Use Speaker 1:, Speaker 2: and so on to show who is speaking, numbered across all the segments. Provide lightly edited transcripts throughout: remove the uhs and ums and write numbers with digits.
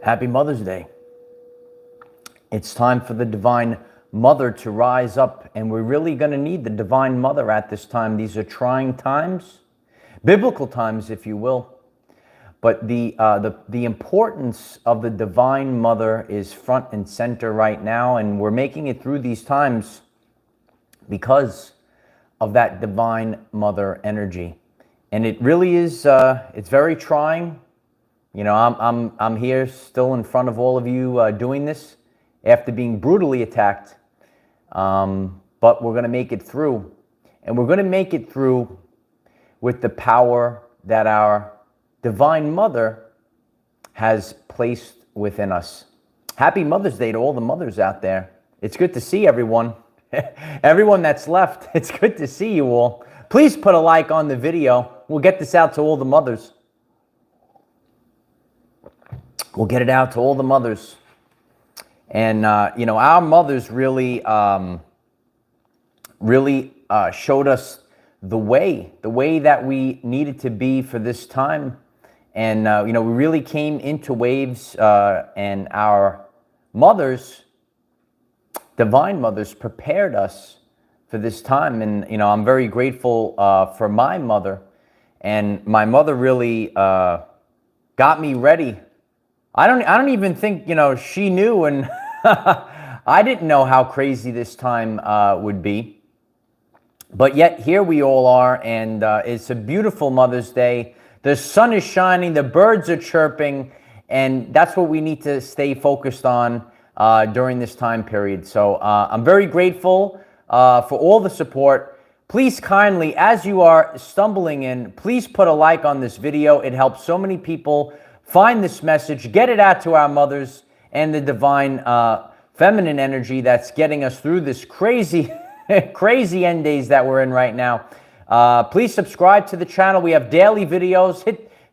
Speaker 1: Happy Mother's Day. It's time for the Divine Mother to rise up, and we're really going to need the Divine Mother at this time. These are trying times, biblical times, if you will. But the importance of the Divine Mother is front and center right now, and we're making it through these times because of that Divine Mother energy. And it really is, it's very trying. You know, I'm here still in front of all of you doing this after being brutally attacked. But we're going to make it through. And we're going to make it through with the power that our Divine Mother has placed within us. Happy Mother's Day to all the mothers out there. It's good to see everyone. Everyone that's left, it's good to see you all. Please put a like on the video. We'll get this out to all the mothers. We'll get it out to all the mothers. And, you know, our mothers really, showed us the way that we needed to be for this time. And, you know, we really came into waves, and our mothers, Divine Mothers, prepared us for this time. And, you know, I'm very grateful for my mother. And my mother really got me ready. I don't even think, you know, she knew, and I didn't know how crazy this time would be. But yet here we all are, and it's a beautiful Mother's Day. The sun is shining, the birds are chirping, and that's what we need to stay focused on during this time period. So I'm very grateful for all the support. Please kindly, as you are stumbling in, please put a like on this video. It helps so many people find this message, get it out to our mothers and the divine feminine energy that's getting us through this crazy, crazy end days that we're in right now. Please subscribe to the channel. We have daily videos.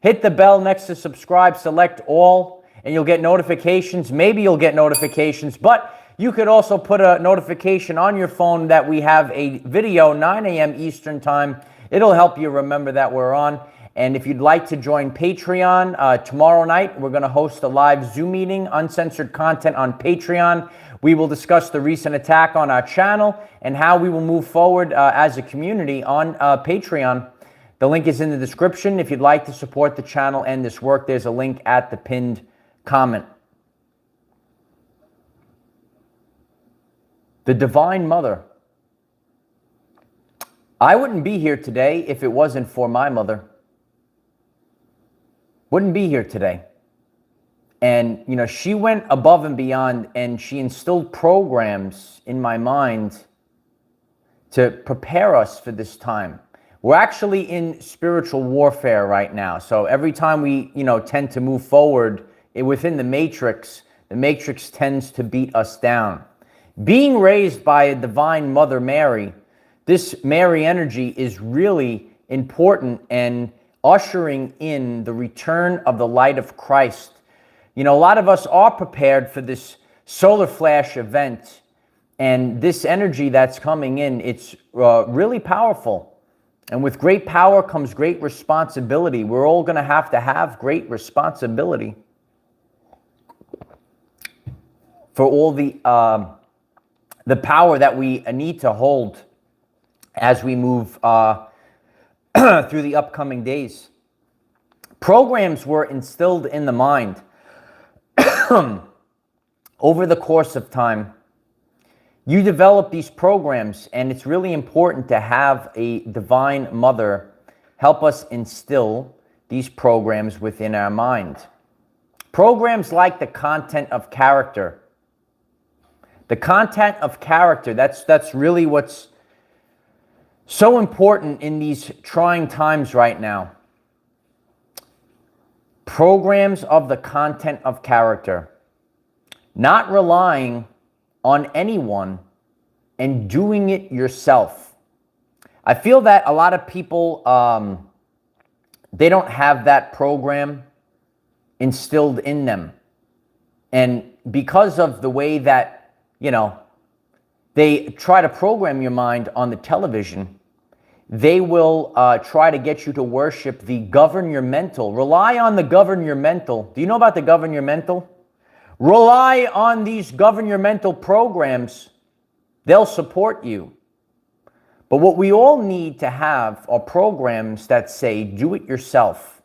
Speaker 1: Hit the bell next to subscribe, select all, and you'll get notifications. Maybe you'll get notifications, but you could also put a notification on your phone that we have a video 9 a.m. Eastern time. It'll help you remember that we're on. And if you'd like to join Patreon, tomorrow night, we're going to host a live Zoom meeting, uncensored content on Patreon. We will discuss the recent attack on our channel and how we will move forward as a community on Patreon. The link is in the description. If you'd like to support the channel and this work, there's a link at the pinned comment. The Divine Mother. I wouldn't be here today if it wasn't for my mother. Wouldn't be here today. And, you know, she went above and beyond, and she instilled programs in my mind to prepare us for this time. We're actually in spiritual warfare right now. So every time we, you know, tend to move forward within the matrix tends to beat us down. Being raised by a Divine Mother Mary, this Mary energy is really important and ushering in the return of the light of Christ. You know, a lot of us are prepared for this solar flash event, and this energy that's coming in, it's really powerful. And with great power comes great responsibility. We're all going to have great responsibility for all the power that we need to hold as we move through the upcoming days. Programs were instilled in the mind over the course of time. You develop these programs, and it's really important to have a Divine Mother help us instill these programs within our mind. Programs like the content of character. The content of character, that's really what's so important in these trying times right now. Programs of the content of character. Not relying on anyone and doing it yourself. I feel that a lot of people, they don't have that program instilled in them. And because of the way that, you know, they try to program your mind on the television, they will try to get you to worship the govern your mental. Rely on the govern your mental. Do you know about the govern your mental? Rely on these governmental programs. They'll support you. But what we all need to have are programs that say, do it yourself,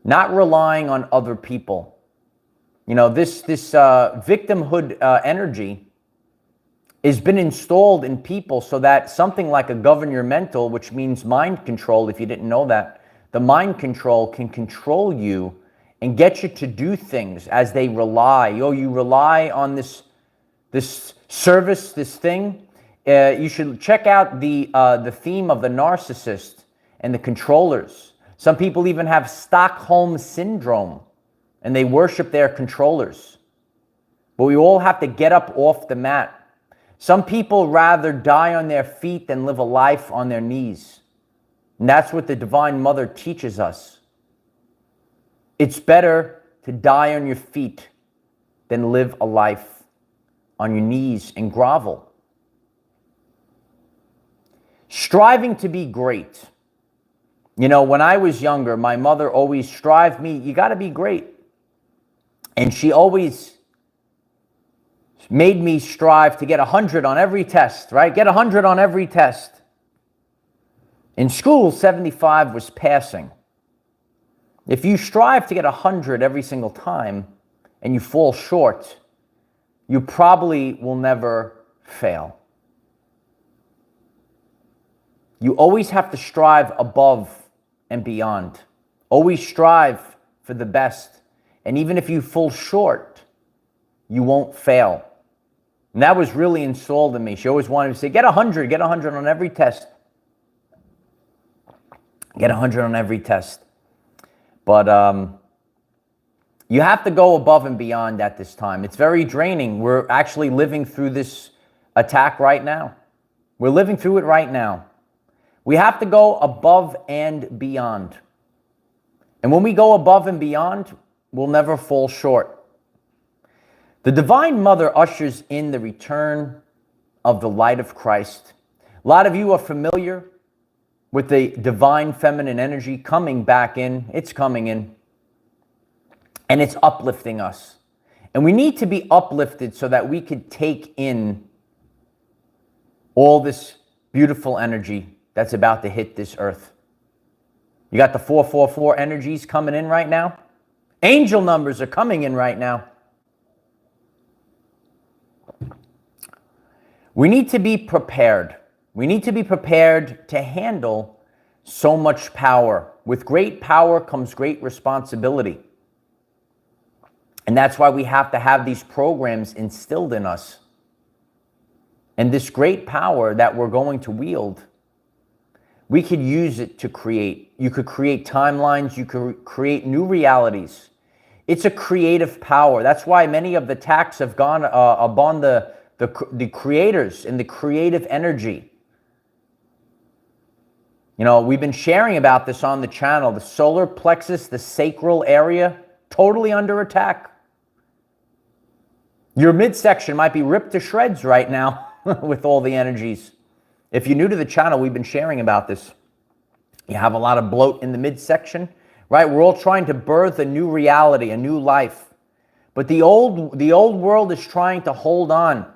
Speaker 1: not relying on other people. You know, this victimhood energy has been installed in people so that something like a governmental, which means mind control, if you didn't know that, the mind control can control you and get you to do things as they rely. You rely on this service, this thing. You should check out the theme of the narcissist and the controllers. Some people even have Stockholm syndrome, and they worship their controllers. But we all have to get up off the mat. Some people rather die on their feet than live a life on their knees. And that's what the Divine Mother teaches us. It's better to die on your feet than live a life on your knees and grovel. Striving to be great. You know, when I was younger, my mother always strived me, you got to be great. And she always made me strive to get 100 on every test, right? Get 100 on every test. In school, 75 was passing. If you strive to get 100 every single time and you fall short, you probably will never fail. You always have to strive above and beyond. Always strive for the best. And even if you fall short, you won't fail. And that was really installed in me. She always wanted to say, get 100 on every test. Get 100 on every test. But you have to go above and beyond at this time. It's very draining. We're actually living through this attack right now. We're living through it right now. We have to go above and beyond. And when we go above and beyond, we'll never fall short. The Divine Mother ushers in the return of the light of Christ. A lot of you are familiar with the divine feminine energy coming back in. It's coming in. And it's uplifting us. And we need to be uplifted so that we could take in all this beautiful energy that's about to hit this earth. You got the 444 energies coming in right now. Angel numbers are coming in right now. We need to be prepared. We need to be prepared to handle so much power. With great power comes great responsibility. And that's why we have to have these programs instilled in us. And this great power that we're going to wield, we could use it to create. You could create timelines. You could create new realities. It's a creative power. That's why many of the attacks have gone upon the creators and the creative energy. You know, we've been sharing about this on the channel. The solar plexus, the sacral area, totally under attack. Your midsection might be ripped to shreds right now with all the energies. If you're new to the channel, we've been sharing about this. You have a lot of bloat in the midsection, right? We're all trying to birth a new reality, a new life. But the old world is trying to hold on.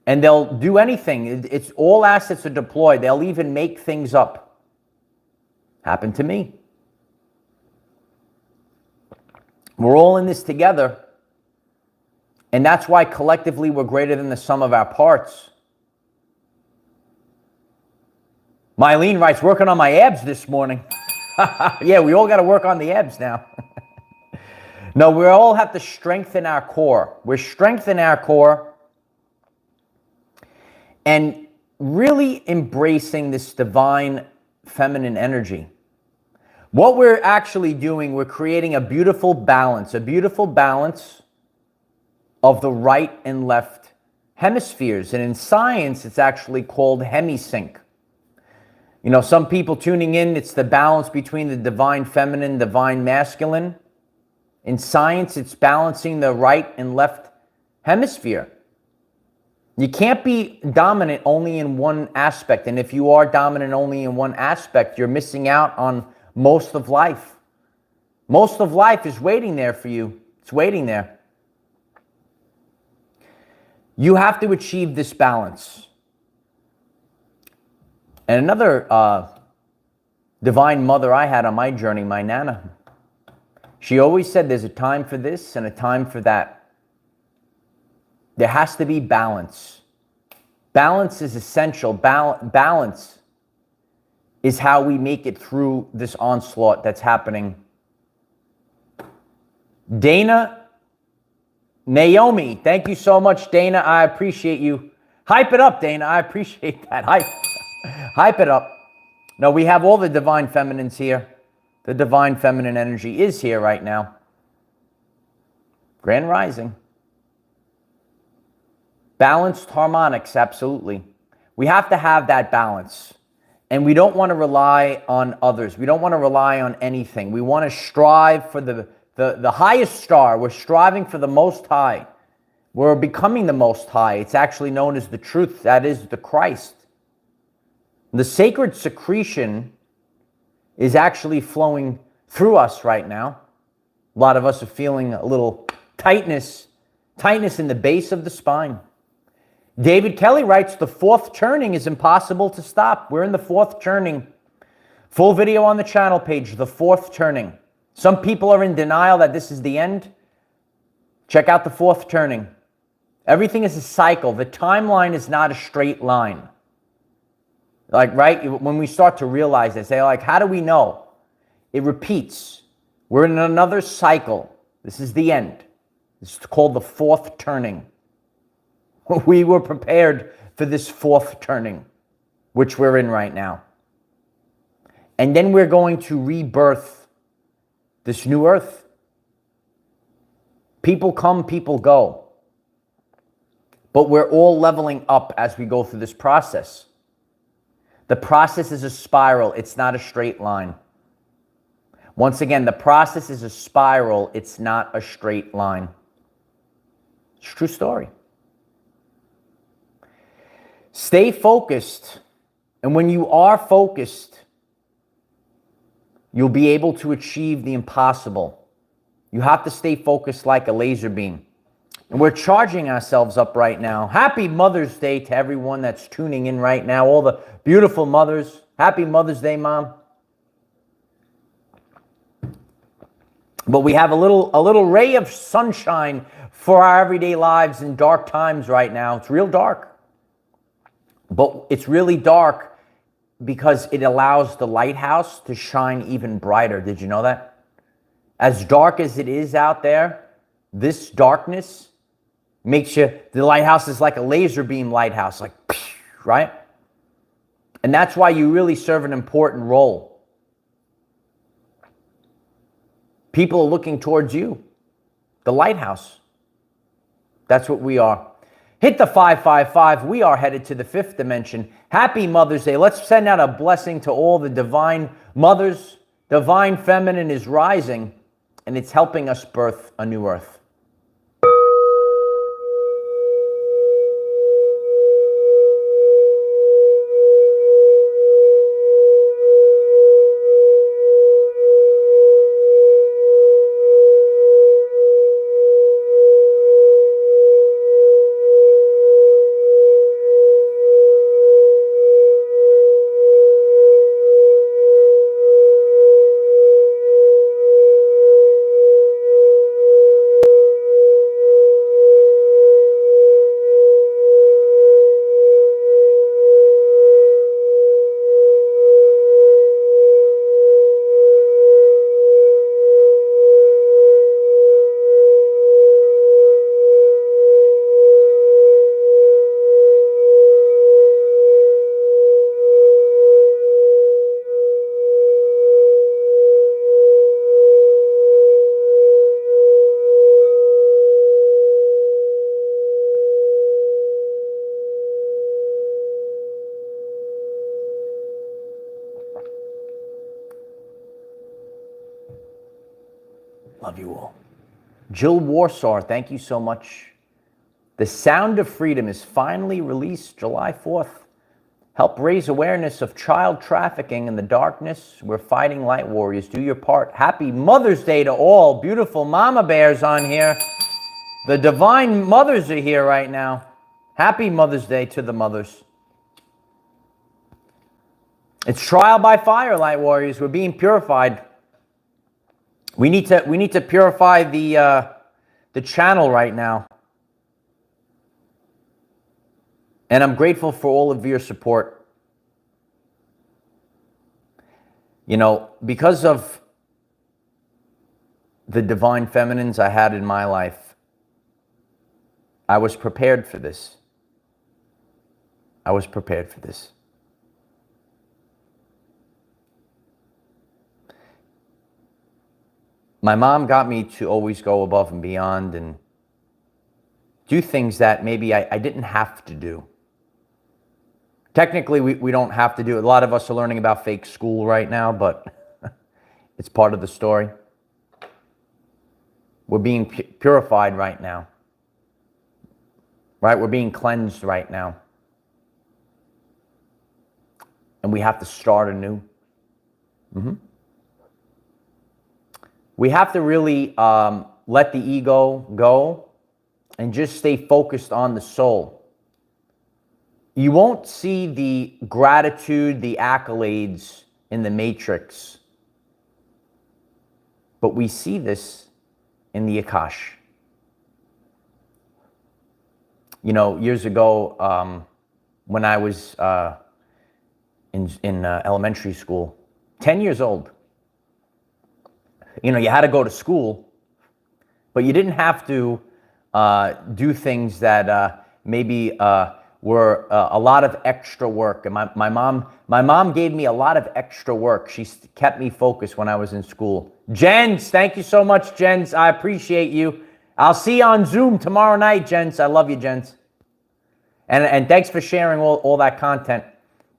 Speaker 1: And they'll do anything. It's all assets are deployed. They'll even make things up. Happened to me. We're all in this together. And that's why collectively we're greater than the sum of our parts. Mylene writes, working on my abs this morning. Yeah, we all got to work on the abs now. No, we all have to strengthen our core. We're strengthening our core and really embracing this divine feminine energy. What we're actually doing, we're creating a beautiful balance of the right and left hemispheres. And in science, it's actually called hemisync. You know, some people tuning in, it's the balance between the divine feminine, divine masculine. In science, it's balancing the right and left hemisphere. You can't be dominant only in one aspect. And if you are dominant only in one aspect, you're missing out on most of life. Most of life is waiting there for you. It's waiting there. You have to achieve this balance. And another divine mother I had on my journey, my Nana, she always said there's a time for this and a time for that. There has to be balance. Balance is essential. Balance is how we make it through this onslaught that's happening. Dana, Naomi, thank you so much, Dana. I appreciate you. Hype it up, Dana. I appreciate that. Hype it up. No, we have all the divine feminines here. The divine feminine energy is here right now. Grand rising. Balanced harmonics, absolutely. We have to have that balance. And we don't want to rely on others. We don't want to rely on anything. We want to strive for the highest star. We're striving for the most high. We're becoming the most high. It's actually known as the truth. That is the Christ. The sacred secretion is actually flowing through us right now. A lot of us are feeling a little tightness in the base of the spine. David Kelly writes, the fourth turning is impossible to stop. We're in the fourth turning. Full video on the channel page, the fourth turning. Some people are in denial that this is the end. Check out the fourth turning. Everything is a cycle. The timeline is not a straight line. Like, right? When we start to realize this, they're like, how do we know? It repeats. We're in another cycle. This is the end. It's called the fourth turning. We were prepared for this fourth turning, which we're in right now. And then we're going to rebirth this new earth. People come, people go. But we're all leveling up as we go through this process. The process is a spiral. It's not a straight line. Once again, the process is a spiral. It's not a straight line. It's a true story. Stay focused. And when you are focused, you'll be able to achieve the impossible. You have to stay focused like a laser beam. And we're charging ourselves up right now. Happy Mother's Day to everyone that's tuning in right now. All the beautiful mothers. Happy Mother's Day, Mom. But we have a little ray of sunshine for our everyday lives in dark times right now. It's real dark. But it's really dark because it allows the lighthouse to shine even brighter. Did you know that? As dark as it is out there, this darkness makes the lighthouse is like a laser beam lighthouse, like, right? And that's why you really serve an important role. People are looking towards you, the lighthouse. That's what we are. Hit the 555. We are headed to the fifth dimension. Happy Mother's Day. Let's send out a blessing to all the divine mothers. Divine feminine is rising, and it's helping us birth a new earth. Love you all. Jill Warsaw, thank you so much. The Sound of Freedom is finally released July 4th. Help raise awareness of child trafficking in the darkness. We're fighting light warriors. Do your part. Happy Mother's Day to all. Beautiful mama bears on here. The divine mothers are here right now. Happy Mother's Day to the mothers. It's trial by fire, Light Warriors. We're being purified. We need to purify the channel right now. And I'm grateful for all of your support. You know, because of the divine feminines I had in my life, I was prepared for this. I was prepared for this. My mom got me to always go above and beyond and do things that maybe I didn't have to do. Technically, we don't have to do it. A lot of us are learning about fake school right now, but it's part of the story. We're being purified right now. Right? We're being cleansed right now. And we have to start anew. We have to really let the ego go and just stay focused on the soul. You won't see the gratitude, the accolades in the matrix, but we see this in the Akash. You know, years ago, when I was in elementary school, 10 years old, you know, you had to go to school, but you didn't have to do things that maybe were a lot of extra work. And my mom gave me a lot of extra work. She kept me focused when I was in school. Jens, thank you so much, Jens. I appreciate you. I'll see you on Zoom tomorrow night, Jens. I love you, Jens. And thanks for sharing all that content.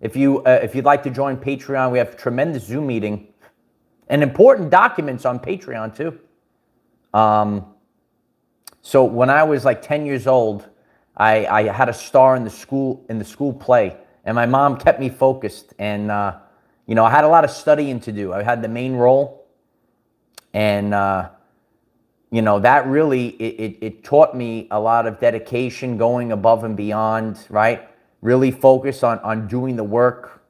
Speaker 1: If you'd like to join Patreon, we have tremendous Zoom meeting and important documents on Patreon too. So when I was like 10 years old, I had a star in the school play, and my mom kept me focused. And you know, I had a lot of studying to do. I had the main role, and you know, that really it taught me a lot of dedication, going above and beyond. Right, really focus on doing the work,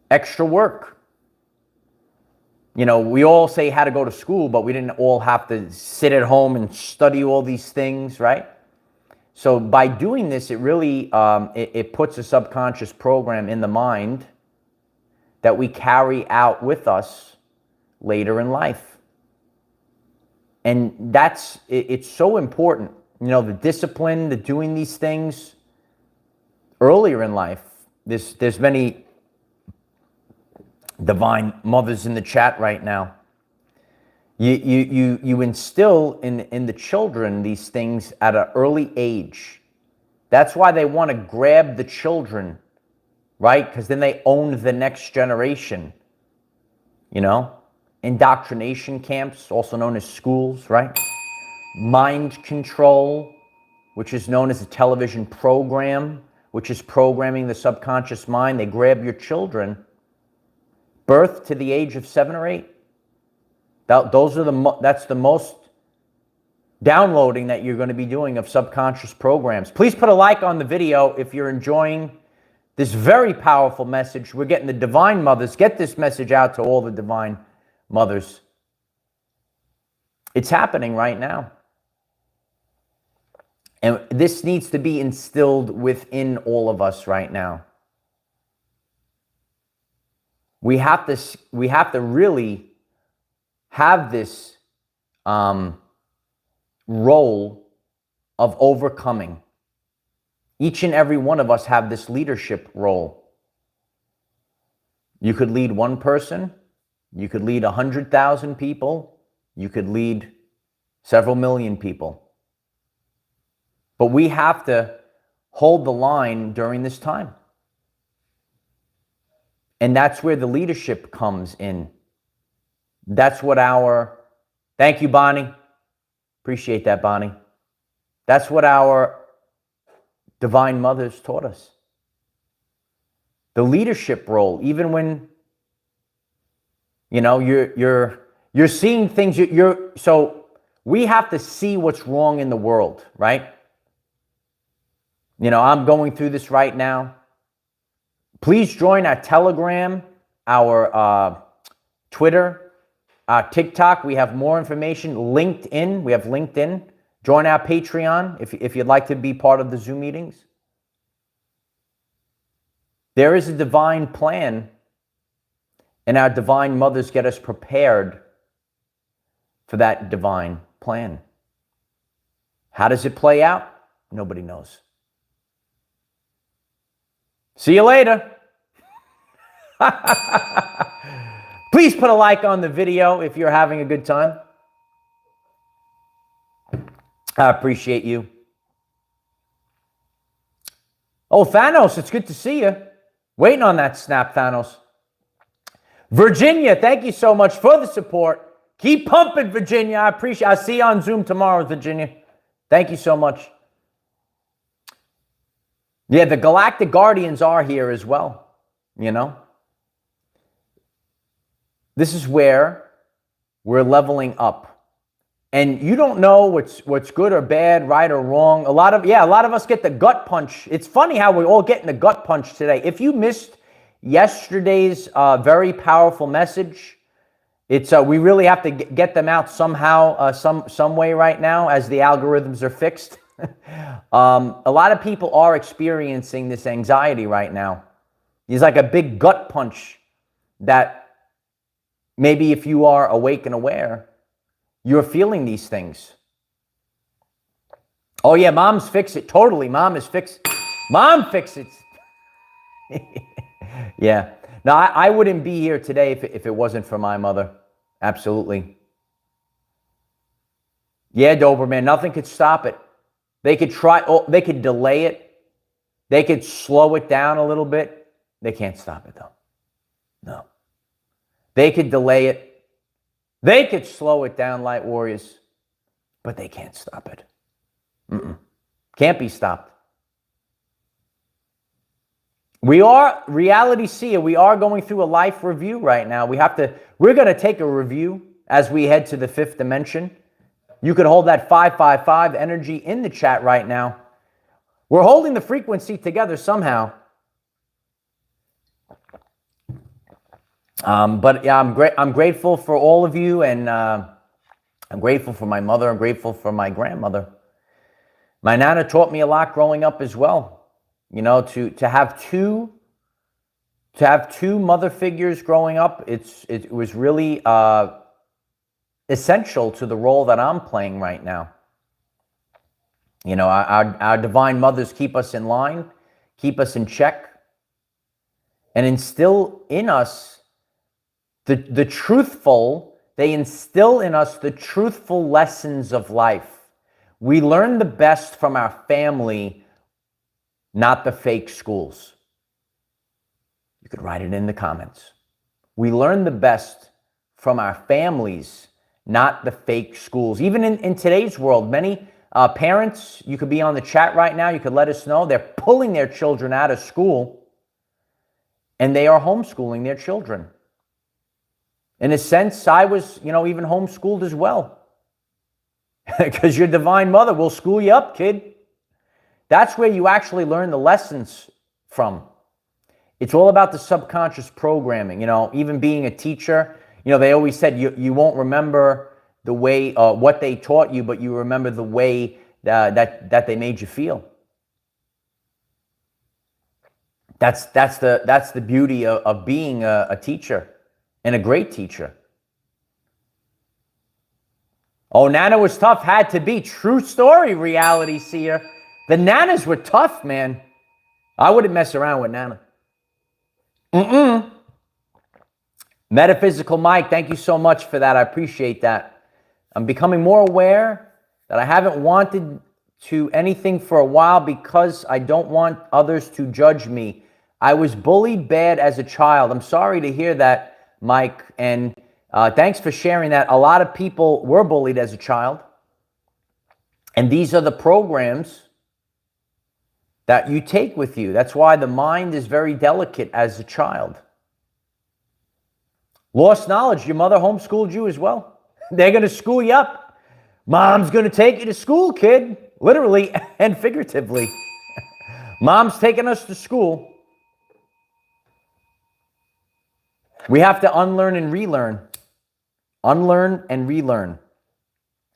Speaker 1: extra work. You know, we all say how to go to school, but we didn't all have to sit at home and study all these things, right? So by doing this, it really, it puts a subconscious program in the mind that we carry out with us later in life. And it's so important, you know, the discipline, the doing these things earlier in life. There's many divine mothers in the chat right now. You instill in the children these things at an early age. That's why they want to grab the children, right? Because then they own the next generation. You know, indoctrination camps, also known as schools, right? Mind control, which is known as a television program, which is programming the subconscious mind. They grab your children, birth to the age of 7 or 8. That's the most downloading that you're going to be doing of subconscious programs. Please put a like on the video if you're enjoying this very powerful message. We're getting the divine mothers. Get this message out to all the divine mothers. It's happening right now. And this needs to be instilled within all of us right now. We have to really have this role of overcoming. Each and every one of us have this leadership role. You could lead one person, you could lead 100,000 people, you could lead several million people. But we have to hold the line during this time. And that's where the leadership comes in. That's what thank you, Bonnie. Appreciate that, Bonnie. That's what our divine mothers taught us. The leadership role, even when, you know, you're seeing things, so we have to see what's wrong in the world, right? I'm going through this right now. Please join our Telegram, our Twitter, our TikTok. We have more information. LinkedIn. We have LinkedIn. Join our Patreon if you'd like to be part of the Zoom meetings. There is a divine plan, and our divine mothers get us prepared for that divine plan. How does it play out? Nobody knows. See you later. Please put a like on the video if you're having a good time. I appreciate you. Oh, Thanos, it's good to see you. Waiting on that snap, Thanos. Virginia, thank you so much for the support. Keep pumping, Virginia. I appreciate it. I'll see you on Zoom tomorrow, Virginia. Thank you so much. Yeah, the Galactic Guardians are here as well, This is where we're leveling up. And you don't know what's good or bad, right or wrong. A lot of us get the gut punch. It's funny how we're all getting the gut punch today. If you missed yesterday's very powerful message, we really have to get them out somehow, some way right now as the algorithms are fixed. A lot of people are experiencing this anxiety right now. It's like a big gut punch that maybe if you are awake and aware, you're feeling these things. Oh yeah, mom's fix it. Totally, mom is fix. Mom fix it. Yeah. No, I wouldn't be here today if it wasn't for my mother. Absolutely. Yeah, Doberman, nothing could stop it. They could they could delay it. They could slow it down a little bit. They can't stop it though. No. They could delay it. They could slow it down, Light Warriors, but they can't stop it. Can't be stopped. We are, reality seer, we are going through a life review right now. We're going to take a review as we head to the fifth dimension. You could hold that 555 energy in the chat right now. We're holding the frequency together somehow. But yeah, I'm grateful for all of you, and I'm grateful for my mother. I'm grateful for my grandmother. My nana taught me a lot growing up as well. To have two mother figures growing up, it was really essential to the role that I'm playing right now. Our divine mothers keep us in line, keep us in check, and instill in us they instill in us the truthful lessons of life. We learn the best from our family, not the fake schools. You could write it in the comments. We learn the best from our families, not the fake schools. Even in today's world, many parents, you could be on the chat right now, you could let us know, they're pulling their children out of school and they are homeschooling their children. In a sense, I was, even homeschooled as well. Because your divine mother will school you up, kid. That's where you actually learn the lessons from. It's all about the subconscious programming. Even being a teacher, they always said you won't remember the way, what they taught you, but you remember the way that they made you feel. That's the beauty of being a teacher. And a great teacher. Oh, Nana was tough, had to be. True story, reality seer. The Nanas were tough, man. I wouldn't mess around with Nana. Metaphysical Mike, thank you so much for that. I appreciate that. I'm becoming more aware that I haven't wanted to anything for a while because I don't want others to judge me. I was bullied bad as a child. I'm sorry to hear that, Mike, and thanks for sharing that. A lot of people were bullied as a child, and these are the programs that you take with you. That's why the mind is very delicate as a child. Lost knowledge. Your mother homeschooled you as well. They're going to school you up. Mom's going to take you to school, kid, literally and figuratively. Mom's taking us to school. We have to unlearn and relearn. Unlearn and relearn.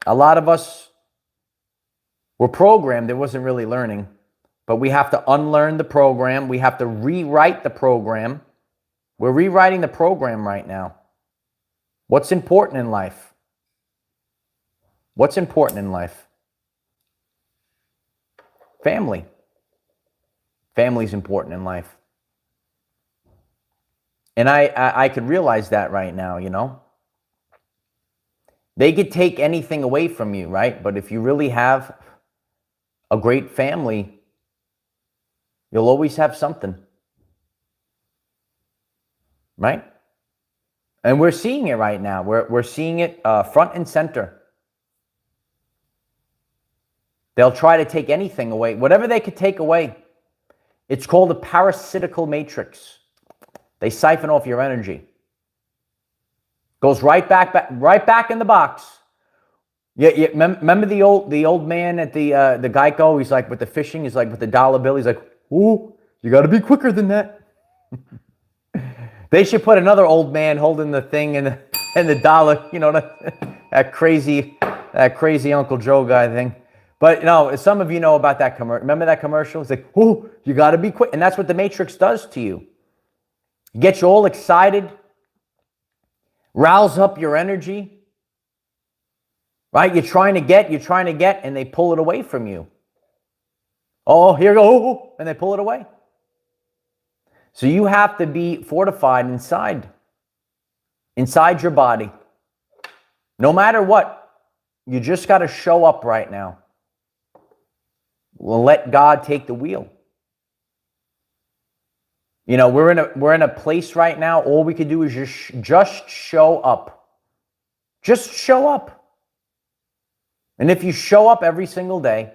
Speaker 1: A lot of us were programmed. It wasn't really learning. But we have to unlearn the program. We have to rewrite the program. We're rewriting the program right now. What's important in life? What's important in life? Family. Family's important in life. And I could realize that right now, you know. They could take anything away from you, right? But if you really have a great family, you'll always have something. Right? And we're seeing it right now. We're seeing it front and center. They'll try to take anything away. Whatever they could take away. It's called a parasitical matrix. They siphon off your energy. Goes right back in the box. Yeah. Remember the old man at the Geico? He's like with the fishing. He's like with the dollar bill. He's like, "Ooh, you got to be quicker than that." They should put another old man holding the thing and the dollar. You know that crazy Uncle Joe guy thing. But no, some of you know about that commercial. Remember that commercial? It's like, "Ooh, you got to be quick," and that's what the Matrix does to you. It gets you all excited. Rouse up your energy, right? You're trying to get, and they pull it away from you. Oh, here you go, and they pull it away. So you have to be fortified inside your body. No matter what, you just got to show up right now. We'll let God take the wheel. You know, we're in a place right now. All we could do is just show up. Just show up. And if you show up every single day,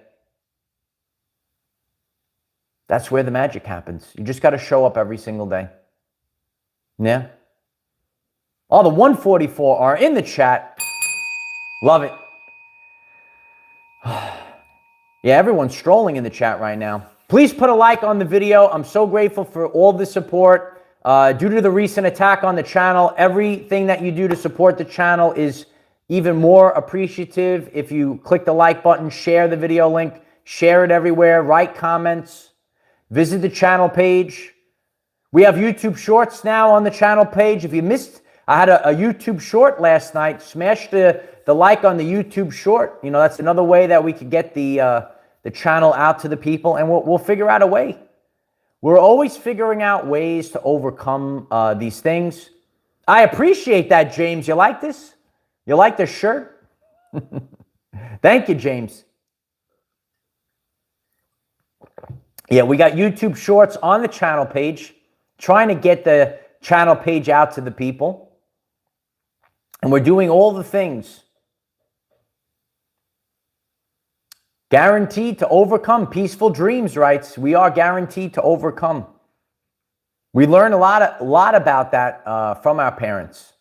Speaker 1: that's where the magic happens. You just got to show up every single day. Yeah. All the 144 are in the chat. Love it. Yeah, everyone's strolling in the chat right now. Please put a like on the video. I'm so grateful for all the support. Due to the recent attack on the channel, everything that you do to support the channel is even more appreciative. If you click the like button, share the video link, share it everywhere, write comments, visit the channel page. We have YouTube Shorts now on the channel page. If you missed, I had a YouTube Short last night. Smash the like on the YouTube Short. You know, that's another way that we could get the channel out to the people, and we'll figure out a way. We're always figuring out ways to overcome these things. I appreciate that, James. You like this? You like this shirt? Thank you, James. Yeah, we got YouTube Shorts on the channel page, trying to get the channel page out to the people. And we're doing all the things. Guaranteed to overcome. Peaceful Dreams writes, we are guaranteed to overcome. We learn a lot about that from our parents.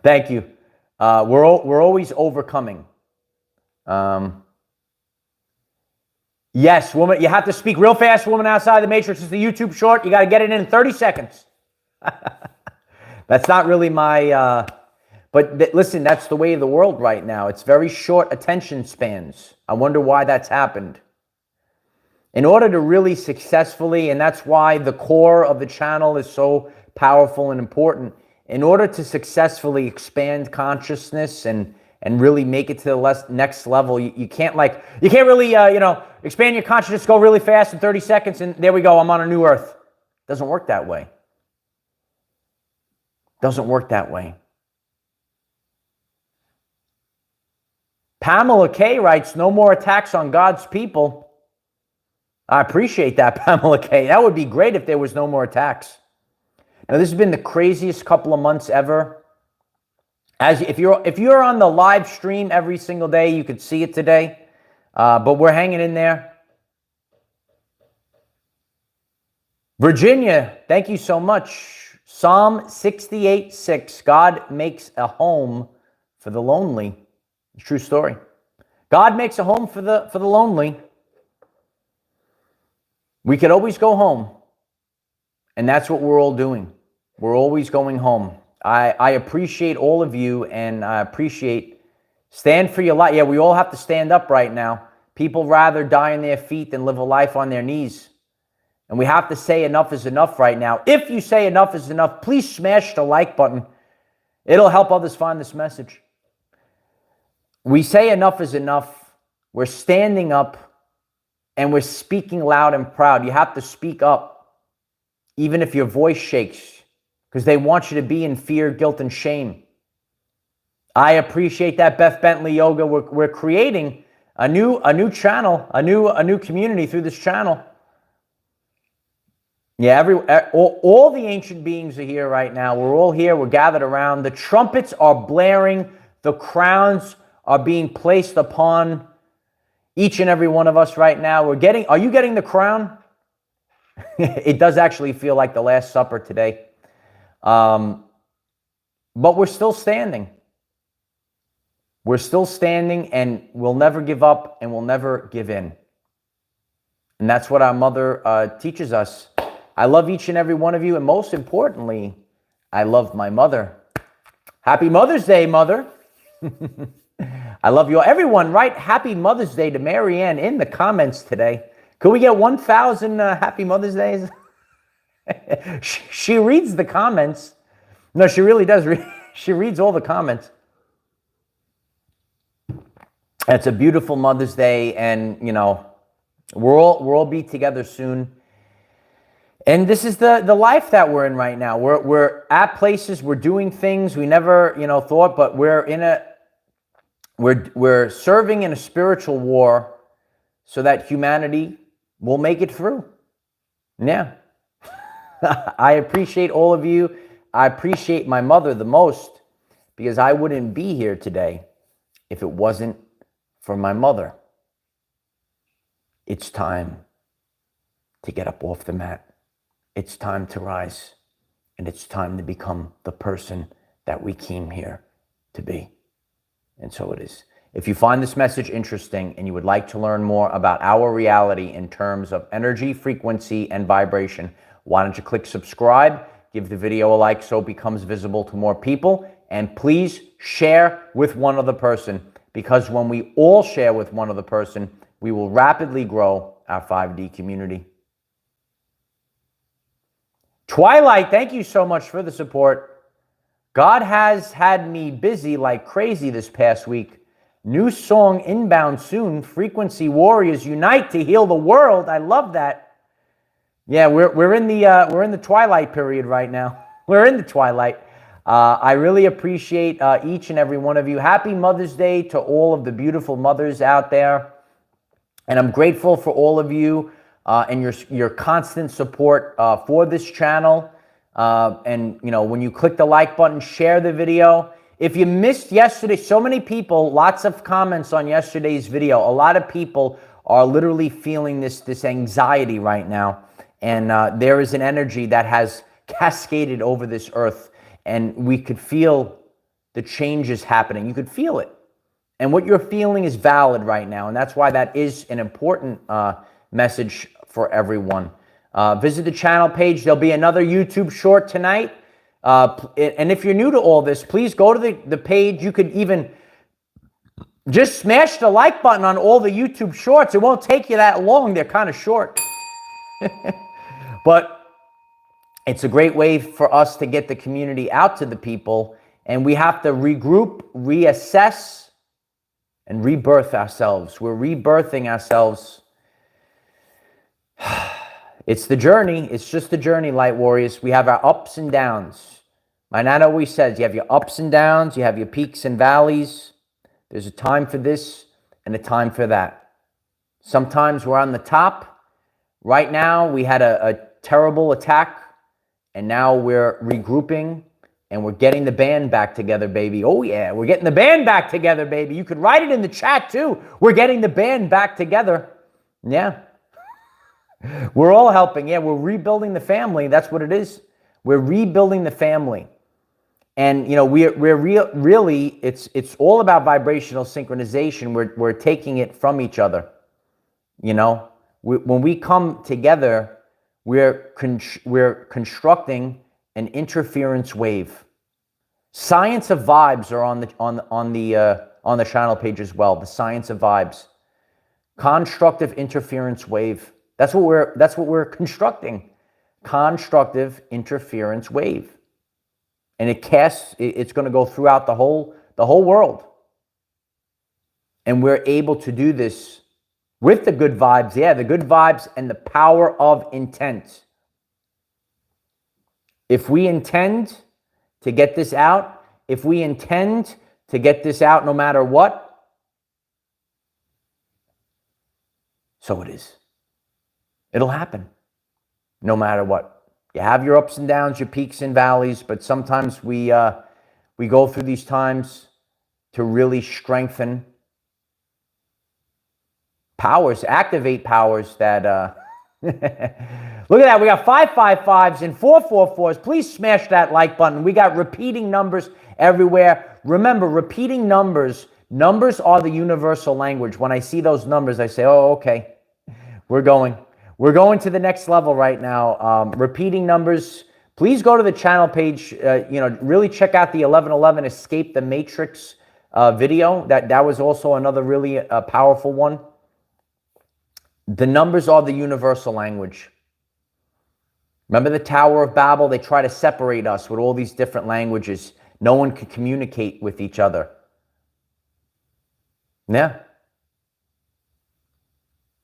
Speaker 1: Thank you. We're always overcoming. Yes, woman, you have to speak real fast. Woman Outside the Matrix is the YouTube Short. You got to get it in 30 seconds. That's not really my... But listen, that's the way of the world right now. It's very short attention spans. I wonder why that's happened. In order to really successfully, and that's why the core of the channel is so powerful and important, in order to successfully expand consciousness and really make it to the next level, you can't really, expand your consciousness, go really fast in 30 seconds, and there we go, I'm on a new earth. Doesn't work that way. Doesn't work that way. Pamela K writes, no more attacks on God's people. I appreciate that, Pamela K. That would be great if there was no more attacks. Now, this has been the craziest couple of months ever. If you're on the live stream every single day, you could see it today. But we're hanging in there. Virginia, thank you so much. Psalm 68:6, God makes a home for the lonely. True story. God makes a home for the lonely. We could always go home. And that's what we're all doing. We're always going home. I appreciate all of you, and I appreciate stand for your life. Yeah, we all have to stand up right now. People rather die on their feet than live a life on their knees. And we have to say enough is enough right now. If you say enough is enough, please smash the like button. It'll help others find this message. We say enough is enough. We're standing up and we're speaking loud and proud. You have to speak up, even if your voice shakes, because they want you to be in fear, guilt, and shame. I appreciate that, Beth Bentley Yoga. We're creating a new channel, a new community through this channel. Yeah, all the ancient beings are here right now. We're all here. We're gathered around. The trumpets are blaring. The crowns are being placed upon each and every one of us right now. Are you getting the crown? It does actually feel like the Last Supper today. But we're still standing. We're still standing, and we'll never give up, and we'll never give in. And that's what our mother teaches us. I love each and every one of you, and most importantly, I love my mother. Happy Mother's Day, Mother. I love you all. Everyone, write Happy Mother's Day to Marianne in the comments today. Could we get 1,000 Happy Mother's Days? She reads the comments. No, she really does. She reads all the comments. It's a beautiful Mother's Day, and you know, we'll all be together soon. And this is the life that we're in right now. We're at places, we're doing things we never thought, but we're serving in a spiritual war so that humanity will make it through. Yeah. I appreciate all of you. I appreciate my mother the most, because I wouldn't be here today if it wasn't for my mother. It's time to get up off the mat. It's time to rise, and it's time to become the person that we came here to be. And so it is. If you find this message interesting and you would like to learn more about our reality in terms of energy, frequency, and vibration, why don't you click subscribe, give the video a like so it becomes visible to more people, and please share with one other person, because when we all share with one other person, we will rapidly grow our 5D community. Twilight, thank you so much for the support. God has had me busy like crazy this past week. New song inbound soon. Frequency warriors unite to heal the world. I love that. Yeah, we're in the twilight period right now. We're in the twilight. I really appreciate each and every one of you. Happy Mother's Day to all of the beautiful mothers out there, and I'm grateful for all of you. And your constant support for this channel. And, when you click the like button, share the video. If you missed yesterday, so many people, lots of comments on yesterday's video. A lot of people are literally feeling this anxiety right now. And there is an energy that has cascaded over this earth. And we could feel the changes happening. You could feel it. And what you're feeling is valid right now. And that's why that is an important message for everyone. Visit the channel page. There'll be another YouTube short tonight. And if you're new to all this, please go to the page. You could even just smash the like button on all the YouTube shorts. It won't take you that long. They're kind of short. But it's a great way for us to get the community out to the people. And we have to regroup, reassess, and rebirth ourselves. We're rebirthing ourselves. It's the journey. It's just the journey, Light Warriors. We have our ups and downs. My Nana always says, you have your ups and downs, you have your peaks and valleys. There's a time for this and a time for that. Sometimes we're on the top. Right now, we had a terrible attack, and now we're regrouping, and we're getting the band back together, baby. Oh, yeah, we're getting the band back together, baby. You could write it in the chat, too. We're getting the band back together. Yeah. We're all helping. Yeah, we're rebuilding the family. That's what it is. We're rebuilding the family. And, really, it's all about vibrational synchronization. We're taking it from each other. when we come together, we're constructing an interference wave. Science of vibes are on the channel page as well. The science of vibes, constructive interference wave. That's what we're constructing. Constructive interference wave, and it's going to go throughout the whole world, and we're able to do this with the good vibes. Yeah, the good vibes and the power of intent. If we intend to get this out, if we intend to get this out no matter what, so it is. It'll happen no matter what. You have your ups and downs, your peaks and valleys, but sometimes we go through these times to really strengthen powers, activate powers that look at that. We got 555s and 444s. Please smash that like button. We got repeating numbers everywhere. Remember, repeating numbers are the universal language. When I see those numbers, I say, oh, okay, we're going to the next level right now. Repeating numbers. Please go to the channel page. Really check out the 1111 Escape the Matrix video. That was also another really powerful one. The numbers are the universal language. Remember the Tower of Babel? They try to separate us with all these different languages. No one can communicate with each other. Yeah.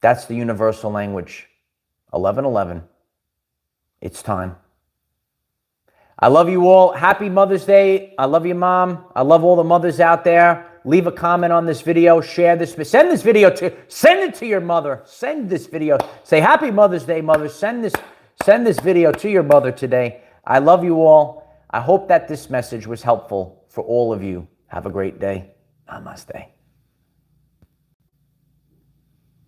Speaker 1: That's the universal language. 1111. It's time. I love you all. Happy Mother's Day. I love you, Mom. I love all the mothers out there. Leave a comment on this video. Share this. Send this video send it to your mother. Send this video. Say Happy Mother's Day, mother. Send this video to your mother today. I love you all. I hope that this message was helpful for all of you. Have a great day. Namaste.